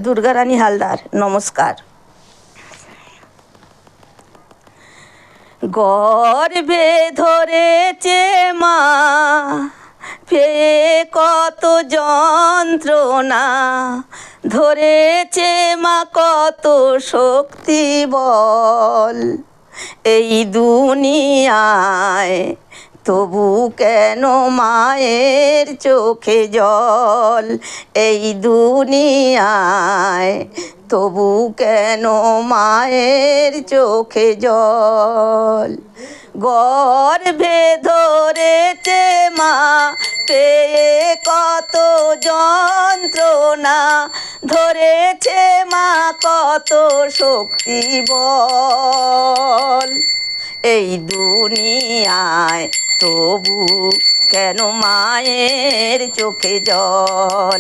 দুর্গারানী হালদার। নমস্কার। গর্ভে ধরেছে মা পেয়ে কত যন্ত্রণা, ধরেছে মা কত শক্তি বল এই দুনিয়ায়, তবু কেন মায়ের চোখে জল এই দুনিয়ায়, তবু কেন মায়ের চোখে জল। গর্ভে ধরেছে মা পেয়ে কত যন্ত্রণা, ধরেছে মা কত শক্তি বল এই দুনিয়ায়, তবু কেন মায়ের চোখে জল।